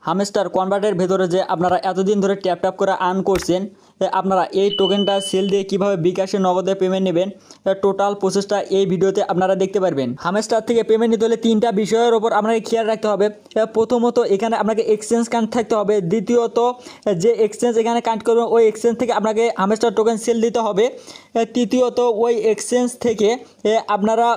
Hamster কনভার্টের ভেতরে যে আপনারা এতদিন ধরে ট্যাপ ট্যাপ করে আর্ন করছেন, আপনারা এই টোকেনটা সেল দিয়ে কিভাবে বিকাশে নগদে পেমেন্ট নেবেন, টোটাল প্রসেসটা এই ভিডিওতে আপনারা দেখতে পারবেন। হামস্টার থেকে পেমেন্ট নিতে হলে তিনটা বিষয়ের ওপর আপনাকে খেয়াল রাখতে হবে। প্রথমত এখানে আপনাকে এক্সচেঞ্জ কানেক্ট থাকতে হবে। দ্বিতীয়ত যে এক্সচেঞ্জ এখানে কানেক্ট করবেন ওই এক্সচেঞ্জ থেকে আপনাকে হামস্টার টোকেন সেল দিতে হবে। তৃতীয়ত ওই এক্সচেঞ্জ থেকে আপনারা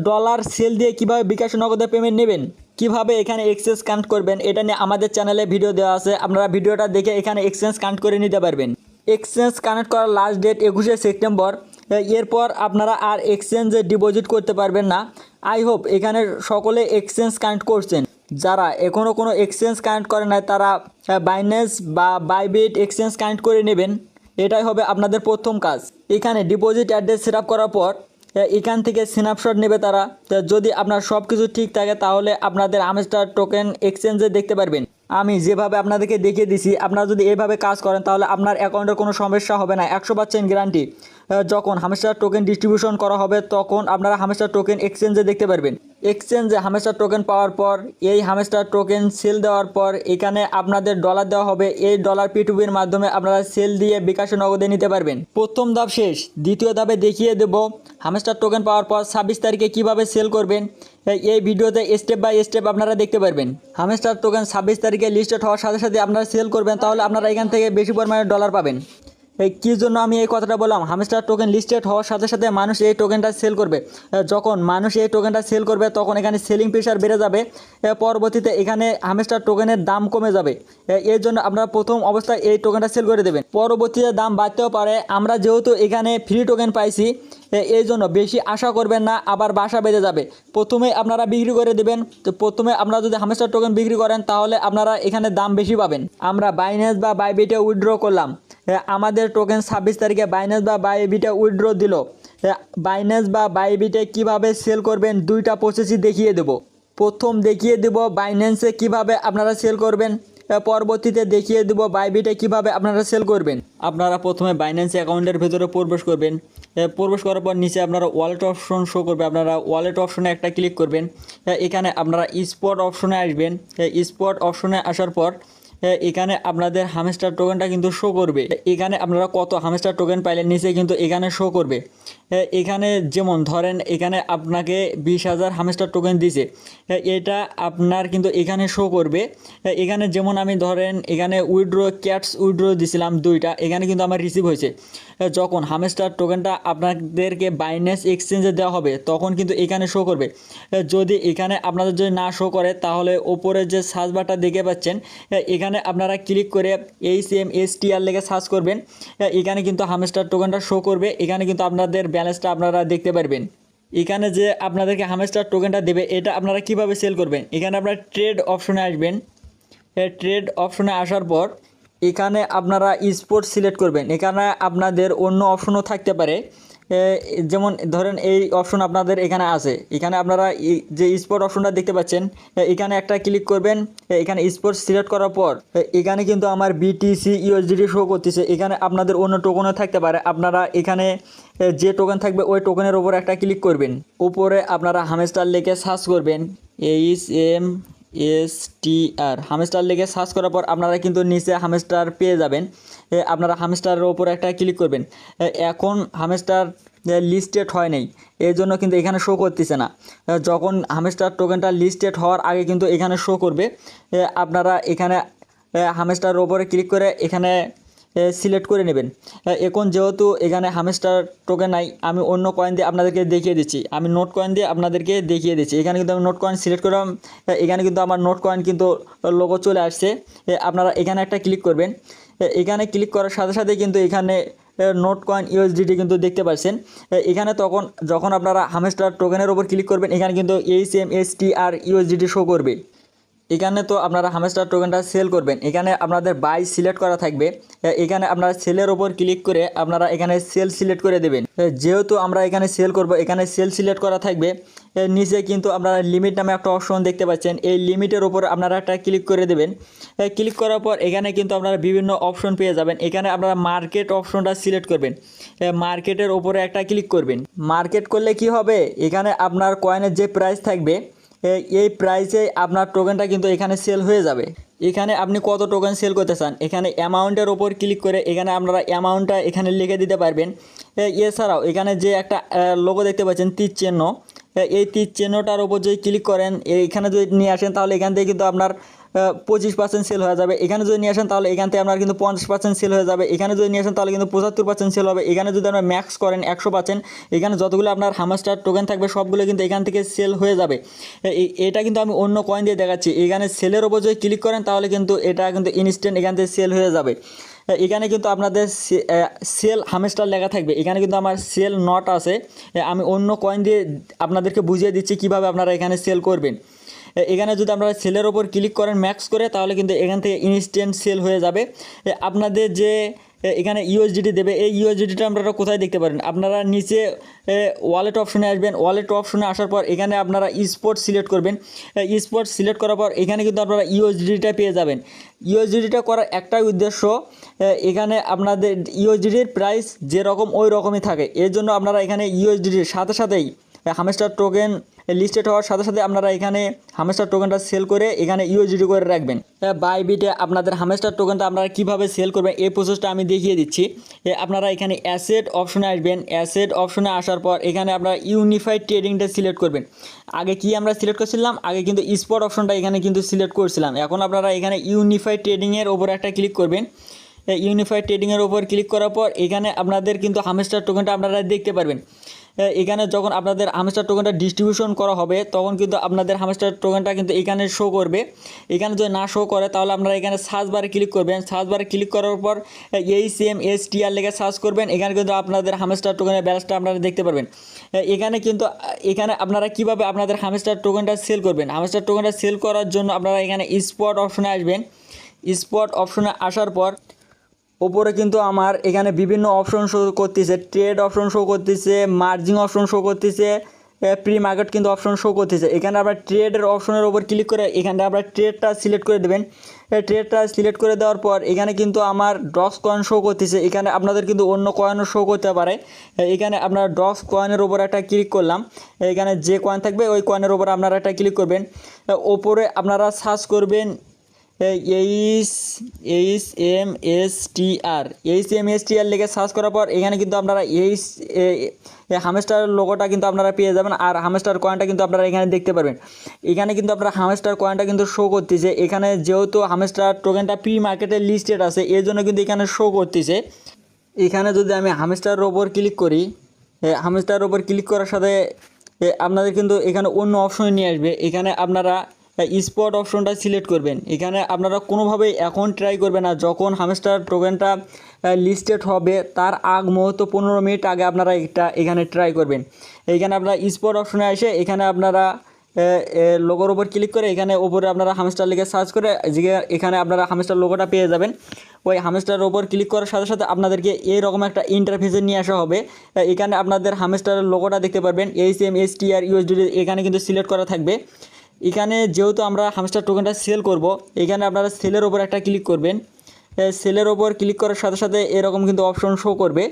ডলার সেল দিয়ে কিভাবে বিকাশে নগদে পেমেন্ট নেবেন, কিভাবে এখানে এক্সচেঞ্জ কানেক্ট করবেন, এটা নিয়ে আমাদের চ্যানেলে ভিডিও দেওয়া আছে। আপনারা ভিডিওটা দেখে এখানে এক্সচেঞ্জ কানেক্ট করে নিতে পারবেন। এক্সচেঞ্জ কানেক্ট করার লাস্ট ডেট 21শে সেপ্টেম্বর। এরপর আপনারা আর এক্সচেঞ্জে ডিপোজিট করতে পারবেন না। আই হোপ এখানে সকলে এক্সচেঞ্জ কানেক্ট করছেন। যারা এখনও কোনো এক্সচেঞ্জ কানেক্ট করে নাই তারা বাইন্যান্স বা বাইবিট এক্সচেঞ্জ কানেক্ট করে নেবেন। এটাই হবে আপনাদের প্রথম কাজ। এখানে ডিপোজিট অ্যাড্রেস সেট আপ করার পর এখান থেকে স্ন্যাপশট নেবে তারা। যদি আপনার সব কিছু ঠিক থাকে তাহলে আপনাদের হামস্টার টোকেন এক্সচেঞ্জে দেখতে পারবেন। আমি যেভাবে আপনাদেরকে দেখিয়ে দিছি, আপনারা যদি এইভাবে কাজ করেন তাহলে আপনার অ্যাকাউন্টের কোনো সমস্যা হবে না, 100% গ্যারান্টি। যখন হামস্টার টোকেন ডিস্ট্রিবিউশন করা হবে তখন আপনারা হামস্টার টোকেন এক্সচেঞ্জে দেখতে পারবেন। এক্সচেঞ্জে হামস্টার টোকেন পাওয়ার পর এই হামস্টার টোকেন সেল দেওয়ার পর এখানে আপনাদের ডলার দেওয়া হবে। এই ডলার P2P-র মাধ্যমে আপনারা সেল দিয়ে বিকাশে নগদে নিতে পারবেন। প্রথম ধাপ শেষ, দ্বিতীয় ধাপে দেখিয়ে দেব হামস্টার টোকেন পাওয়ার পর 26 তারিখে কীভাবে সেল করবেন। এই ভিডিওতে স্টেপ বাই স্টেপ আপনারা দেখতে পারবেন। হামস্টার টোকেন 26 তারিখে লিস্টেড হওয়ার সাথে সাথে আপনারা সেল করবেন, তাহলে আপনারা এখান থেকে বেশি পরিমাণে ডলার পাবেন। কী জন্য আমি এই কথাটা বললাম, হামস্টার টোকেন লিস্টেড হওয়ার সাথে সাথে মানুষ এই টোকেনটা সেল করবে। যখন মানুষ এই টোকেনটা সেল করবে তখন এখানে সেলিং প্রেশার বেড়ে যাবে। পরবর্তীতে এখানে হামস্টার টোকেনের দাম কমে যাবে। এর জন্য আপনারা প্রথম অবস্থায় এই টোকেনটা সেল করে দেবেন। পরবর্তীতে দাম বাড়তেও পারে। আমরা যেহেতু এখানে ফ্রি টোকেন পাইছি এই জন্য বেশি আশা করবেন না, আবার বাসা বেঁধে যাবে। প্রথমে আপনারা বিক্রি করে দেবেন। তো প্রথমে আপনারা যদি হামস্টার টোকেন বিক্রি করেন তাহলে আপনারা এখানে দাম বেশি পাবেন। আমরা বাইন্যান্স বা বাইবিটে উইথড্র করলাম, আমাদের টোকেন 26 তারিখে বাইন্যান্স বা বাইবিটে উইথড্র দিল। বাইন্যান্স বা বাইবিটে কিভাবে সেল করবেন দুইটা প্রসেসই দেখিয়ে দেব। প্রথম দেখিয়ে দেব বাইন্যান্সে কিভাবে আপনারা সেল করবেন, পরবর্তীতে দেখিয়ে দেব বাইবিটে কিভাবে আপনারা সেল করবেন। আপনারা প্রথমে বাইন্যান্স অ্যাকাউন্টের ভেতরে প্রবেশ করবেন। প্রবেশ করার পর নিচে আপনারা ওয়ালেট অপশন শো করবে, আপনারা ওয়ালেট অপশনে একটা ক্লিক করবেন। এখানে আপনারা স্পট অপশনে আসবেন। স্পট অপশনে আসার পর এখানে আপনাদের হামস্টার টোকেনটা কিন্তু শো করবে। এখানে আপনারা কত হামস্টার টোকেন পাইলেন নিচে কিন্তু এখানে শো করবে। এখানে যেমন ধরেন এখানে আপনাকে 20,000 হামস্টার টোকেন দিছে, এটা আপনার কিন্তু এখানে শো করবে। এখানে যেমন আমি ধরেন এখানে ক্যাটস উইথড্র দিছিলাম 2টা, এখানে কিন্তু আমার রিসিভ হয়েছে। যখন হামস্টার টোকেনটা আপনাদেরকে বাইন্যান্স এক্সচেঞ্জে দেওয়া হবে তখন কিন্তু এখানে শো করবে। যদি এখানে আপনাদের যদি না শো করে তাহলে ওপরে যে সার্চ বারটা দেখে পাচ্ছেন এখানে আপনারা ক্লিক করে HMSTR লেগে সার্চ করবেন। এখানে কিন্তু হামস্টার টোকেনটা শো করবে। এখানে কিন্তু আপনাদের ব্যালেন্সটা আপনারা দেখতে পারবেন। এখানে যে আপনাদেরকে হামস্টার টোকেনটা দেবে এটা আপনারা কিভাবে সেল করবেন, এখানে আপনারা ট্রেড অপশনে আসবেন। ট্রেড অপশনে আসার পর এখানে আপনারা স্পোর্ট সিলেক্ট করবেন। এখানে আপনাদের অন্য অপশনও থাকতে পারে, যেমন ধরেন এই অপশন আপনাদের এখানে আছে। এখানে আপনারা যে স্পট অপশনটা দেখতে পাচ্ছেন এখানে একটা ক্লিক করবেন। এখানে স্পট সিলেক্ট করার পর এখানে কিন্তু আমার BTC USDT শো করতেছে। এখানে আপনাদের অন্য টোকেনও থাকতে পারে। আপনারা এখানে যে টোকেন থাকবে ওই টোকেনের ওপর একটা ক্লিক করবেন। উপরে আপনারা হামস্টার লিখে সার্চ করবেন, HMSTR হামস্টার লিখে সার্চ করার পর আপনারা কিন্তু নিচে হামস্টার পেয়ে যাবেন। আপনারা হামস্টারের ওপর একটা ক্লিক করবেন। এখন হামস্টার লিস্টেড হয় নাই, এই জন্য কিন্তু এখানে শো করতেছে না। যখন হামস্টার টোকেনটা লিস্টেড হওয়ার আগে কিন্তু এখানে শো করবে। আপনারা এখানে হামস্টারের ওপরে ক্লিক করে এখানে সিলেক্ট করে নেবেন। এখন যেহেতু এখানে হামস্টার টোকেন নাই, আমি অন্য কয়েন দিয়ে আপনাদেরকে দেখিয়ে দিচ্ছি। আমি নোট কয়েন দিয়ে আপনাদেরকে দেখিয়ে দিচ্ছি। এখানে কিন্তু আমি নোট কয়েন সিলেক্ট করলাম। এখানে কিন্তু আমার নোট কয়েন কিন্তু লোগো চলে আসছে। আপনারা এখানে একটা ক্লিক করবেন। এখানে ক্লিক করার সাথে সাথে কিন্তু এখানে নোট কয়েন USDT কিন্তু দেখতে পাচ্ছেন। এখানে যখন আপনারা হামস্টার টোকেনের ওপর ক্লিক করবেন এখানে কিন্তু HMSTR USDT শো করবে। এখানে তো আপনারা হামস্টার টোকেনটা সেল করবেন। এখানে আপনাদের বাই সিলেক্ট করা থাকবে। এখানে আপনারা সেলের ওপর ক্লিক করে আপনারা এখানে সেল সিলেক্ট করে দেবেন। যেহেতু আমরা এখানে সেল করব এখানে সেল সিলেক্ট করা থাকবে। নিচে কিন্তু আপনারা লিমিট নামে একটা অপশন দেখতে পাচ্ছেন, এই লিমিটের ওপর আপনারা একটা ক্লিক করে দেবেন। ক্লিক করার পর এখানে কিন্তু আপনারা বিভিন্ন অপশন পেয়ে যাবেন। এখানে আপনারা মার্কেট অপশনটা সিলেক্ট করবেন। মার্কেটের ওপরে একটা ক্লিক করবেন। মার্কেট করলে কি হবে, এখানে আপনার কয়েনের যে প্রাইস থাকবে এই প্রাইসে আপনার টোকেনটা কিন্তু এখানে সেল হয়ে যাবে। এখানে আপনি কত টোকেন সেল করতে চান এখানে অ্যামাউন্টের ওপর ক্লিক করে এখানে আপনারা অ্যামাউন্টটা এখানে লিখে দিতে পারবেন। এছাড়াও এখানে যে একটা লোগো দেখতে পাচ্ছেন তীর চিহ্ন, এই তীর চিহ্নটার ওপর যদি ক্লিক করেন এখানে যদি নিয়ে আসেন তাহলে এখান থেকে কিন্তু আপনার 25% সেল হয়ে যাবে। এখানে যদি নিয়ে আসেন তাহলে এখান থেকে আপনার কিন্তু 50% সেল হয়ে যাবে। এখানে যদি নিয়ে আসেন তাহলে কিন্তু 75% সেল হবে। এখানে যদি আপনার ম্যাক্স করেন 100%, এখানে যতগুলো আপনার হামাস্টার টোকেন থাকবে সবগুলো কিন্তু এখান থেকে সেল হয়ে যাবে। এটা কিন্তু আমি অন্য কয়েন দিয়ে দেখাচ্ছি। এখানে সেলের ওপর যদি ক্লিক করেন তাহলে কিন্তু এটা কিন্তু ইনস্ট্যান্ট এখান থেকে সেল হয়ে যাবে। এখানে কিন্তু আপনাদের সেল হামেস্টার লেখা থাকবে। এখানে কিন্তু আমার সেল নট আছে। আমি অন্য কয়েন দিয়ে আপনাদেরকে বুঝিয়ে দিচ্ছি কিভাবে আপনারা এখানে সেল করবেন। এখানে যদি আপনারা সেলের ওপর ক্লিক করেন ম্যাক্স করে তাহলে কিন্তু এখান থেকে ইনস্ট্যান্ট সেল হয়ে যাবে। আপনাদের যে এখানে ইউএসডিটি দেবে এই ইউএসডিটিটা আপনারা কোথায় দেখতে পারেন, আপনারা নিচে ওয়ালেট অপশনে আসবেন। ওয়ালেট অপশনে আসার পর এখানে আপনারা স্পট সিলেক্ট করবেন। স্পট সিলেক্ট করার পর এখানে কিন্তু আপনারা ইউএসডিটিটা পেয়ে যাবেন। ইউএসডিটিটা করার একটাই উদ্দেশ্য, এখানে আপনাদের ইউএসডিটির প্রাইস যেরকম ওই রকমই থাকে। এর জন্য আপনারা এখানে ইউএসডিটির সাথে সাথেই হামেস্টার টোকেন লিস্টেড হওয়ার সাথে সাথে আপনারা এখানে হামেস্টার টোকেনটা সেল করে এখানে ইউএসডিটি করে রাখবেন। বাইবিটে আপনাদের হামেস্টার টোকেনটা আপনারা কীভাবে সেল করবেন এই প্রসেসটা আমি দেখিয়ে দিচ্ছি। আপনারা এখানে অ্যাসেট অপশনে আসবেন। অ্যাসেট অপশনে আসার পর এখানে আপনারা ইউনিফাইড ট্রেডিংটা সিলেক্ট করবেন। আগে কি আমরা সিলেক্ট করছিলাম, আগে কিন্তু স্পট অপশনটা এখানে কিন্তু সিলেক্ট করছিলাম। এখন আপনারা এখানে ইউনিফাইড ট্রেডিংয়ের ওপর একটা ক্লিক করবেন। ইউনিফাইড ট্রেডিংয়ের ওপর ক্লিক করার পর এখানে আপনাদের কিন্তু হামেস্টার টোকেনটা আপনারা দেখতে পারবেন। এখানে যখন আপনাদের হামেস্টার টোকেনটা ডিস্ট্রিবিউশন করা হবে তখন কিন্তু আপনাদের হামেস্টার টোকেনটা কিন্তু এখানে শো করবে। এখানে যদি না শো করে তাহলে আপনারা এখানে সার্চ বারে ক্লিক করবেন। সার্চ বারে ক্লিক করার পর HMSTR লেগে সার্চ করবেন। এখানে কিন্তু আপনাদের হামেস্টার টোকেনের ব্যালেন্সটা আপনারা দেখতে পারবেন। এখানে আপনারা কিভাবে আপনাদের হামেস্টার টোকেনটা সেল করবেন, হামেস্টার টোকেনটা সেল করার জন্য আপনারা এখানে স্পট অপশনে আসবেন। স্পট অপশনে আসার পর ওপরে কিন্তু আমার এখানে বিভিন্ন অপশন শো করতেছে। ট্রেড অপশন শো করতেছে, মার্জিং অপশন শো করতেছে, প্রি মার্কেট কিন্তু অপশন শো করতেছে। এখানে আপনার ট্রেডের অপশনের ওপর ক্লিক করে এখানে আপনার ট্রেডটা সিলেক্ট করে দেবেন। ট্রেডটা সিলেক্ট করে দেওয়ার পর এখানে কিন্তু আমার ডক্স কয়েন শো করতেছে। এখানে আপনাদের কিন্তু অন্য কয়েনও শো করতে পারে। এখানে আপনার ডক্স কয়েনের ওপর একটা ক্লিক করলাম। এখানে যে কয়েন থাকবে ওই কয়েনের ওপর আপনারা একটা ক্লিক করবেন। ওপরে আপনারা সার্চ করবেন HMSTR লিখে সার্চ করার পর এখানে কিন্তু আপনারা হামেস্টার লোগোটা কিন্তু আপনারা পেয়ে যাবেন। আর হামেস্টার কয়েনটা কিন্তু আপনারা এখানে দেখতে পারবেন। এখানে কিন্তু আপনারা হামেস্টার কয়েনটা কিন্তু শো করতেছে। এখানে যেহেতু হামেস্টার টোকেনটা প্রি মার্কেটে লিস্টেড আছে এর জন্য কিন্তু এখানে শো করতেছে। এখানে যদি আমি হামেস্টারের ওপর ক্লিক করি, হামেস্টারের ওপর ক্লিক করার সাথে আপনাদের কিন্তু এখানে অন্য অপশনে নিয়ে আসবে। এখানে আপনারা স্পট অপশনটা সিলেক্ট করবেন। এখানে আপনারা কোনোভাবেই এখন ট্রাই করবেন না, যখন হামেস্টার টোকেনটা লিস্টেড হবে তার আগ মুহূর্ত 15 মিনিট আগে আপনারা এখানে ট্রাই করবেন। এখানে আপনারা স্পট অপশনে এসে এখানে আপনারা লোগোর ওপর ক্লিক করে এখানে ওপরে আপনারা হামেস্টার লিখে সার্চ করে এখানে আপনারা হামেস্টার লোগোটা পেয়ে যাবেন। ওই হামেস্টারের ওপর ক্লিক করার সাথে সাথে আপনাদেরকে এইরকম একটা ইন্টারফেসে নিয়ে আসা হবে। এখানে আপনাদের হামেস্টারের লোগোটা দেখতে পারবেন, HMSTR USDT এখানে কিন্তু সিলেক্ট করা থাকবে। এখানে যেহেতু আমরা হামেস্টার টোকেনটা সেল করব এখানে আপনারা সেলের ওপর একটা ক্লিক করবেন। সেলের ওপর ক্লিক করার সাথে সাথে এরকম কিন্তু অপশন শো করবে।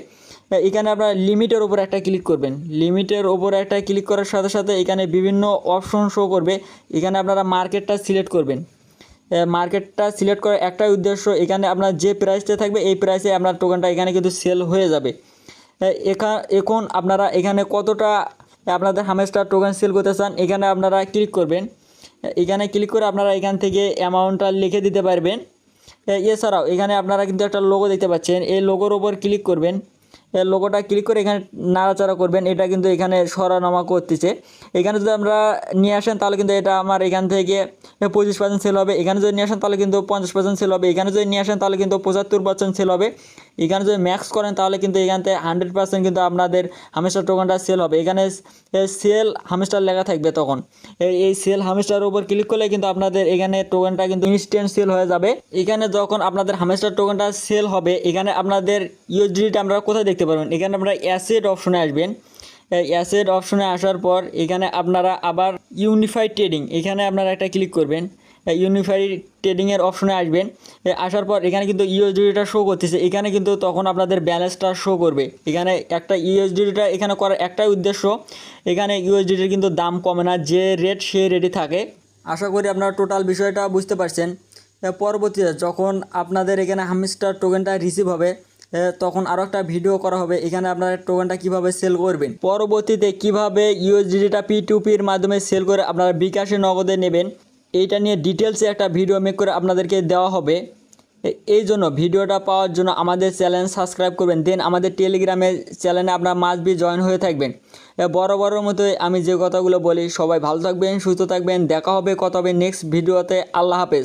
এখানে আপনারা লিমিটের ওপর একটা ক্লিক করবেন। লিমিটের ওপর একটা ক্লিক করার সাথে সাথে এখানে বিভিন্ন অপশন শো করবে। এখানে আপনারা মার্কেটটা সিলেক্ট করবেন। মার্কেটটা সিলেক্ট করার একটাই উদ্দেশ্য, এখানে আপনার যে প্রাইসটা থাকবে এই প্রাইসে আপনার টোকেনটা এখানে কিন্তু সেল হয়ে যাবে। এখন আপনারা এখানে কতটা আপনাদের হামেস্টার টোকেন সেল করতে চান এখানে আপনারা ক্লিক করবেন। এখানে ক্লিক করে আপনারা এখান থেকে অ্যামাউন্টটা লিখে দিতে পারবেন। এছাড়াও এখানে আপনারা কিন্তু একটা লোগো দেখতে পাচ্ছেন, এই লোগোর ওপর ক্লিক করবেন। লোগোটা ক্লিক করে এখানে নাড়াচাড়া করবেন। এটা কিন্তু এখানে সরানামা করতেছে। এখানে যদি আমরা নিয়ে আসেন তাহলে কিন্তু এটা আমার এখান থেকে 25% সেল হবে। এখানে যদি নিয়ে আসেন তাহলে কিন্তু 50% সেল হবে। এখানে যদি নিয়ে আসেন তাহলে কিন্তু 75% সেল হবে। এখানে যদি ম্যাক্স করেন তাহলে কিন্তু এখান থেকে 100% কিন্তু আপনাদের হামেস্টার টোকেনটা সেল হবে। এখানে সেল হামেস্টার লেখা থাকবে। তখন এই সেল হামেস্টারের উপর ক্লিক করলে কিন্তু আপনাদের এখানে টোকেনটা কিন্তু ইনস্ট্যান্ট সেল হয়ে যাবে। এখানে যখন আপনাদের হামেস্টার টোকেনটা সেল হবে এখানে আপনাদের ইউএসডিটা আমরা কোথায় দেখতে পারবেন, এখানে আপনারা অ্যাসেট অপশনে আসবেন। অ্যাসেট অপশনে আসার পর এখানে আপনারা আবার ইউনিফাইড ট্রেডিং এখানে আপনারা একটা ক্লিক করবেন। ইউনিফাইড ট্রেডিংয়ের অপশনে আসবেন। আসার পর এখানে কিন্তু ইউএসডিটা শো করতেছে, এখানে কিন্তু তখন আপনাদের ব্যালেন্সটা শো করবে। এখানে একটা ইউএসডিটা এখানে করার একটাই উদ্দেশ্য, এখানে ইউএসডিটির কিন্তু দাম কমে না, যে রেট সে রেটই থাকে। আশা করি আপনারা টোটাল বিষয়টা বুঝতে পারছেন। পরবর্তীতে যখন আপনাদের এখানে হামস্টার টোকেনটা রিসিভ হবে তখন আরও একটা ভিডিও করা হবে, এখানে আপনারা টোকেনটা কিভাবে সেল করবেন, পরবর্তীতে কিভাবে ইউএসডিটা P2P-র মাধ্যমে সেল করে আপনারা বিকাশে নগদে নেবেন, এইটা নিয়ে ডিটেলসে একটা ভিডিও মেক করে আপনাদেরকে দেওয়া হবে। এই জন্য ভিডিওটা পাওয়ার জন্য আমাদের চ্যানেল সাবস্ক্রাইব করবেন, দেন আমাদের টেলিগ্রামের চ্যানেলে আপনারা মাস্ট বি জয়েন হয়ে থাকবেন। বড় মতোই আমি যে কথাগুলো বলি, সবাই ভালো থাকবেন, সুস্থ থাকবেন, দেখা হবে কথা হবে নেক্সট ভিডিওতে। আল্লাহ হাফেজ।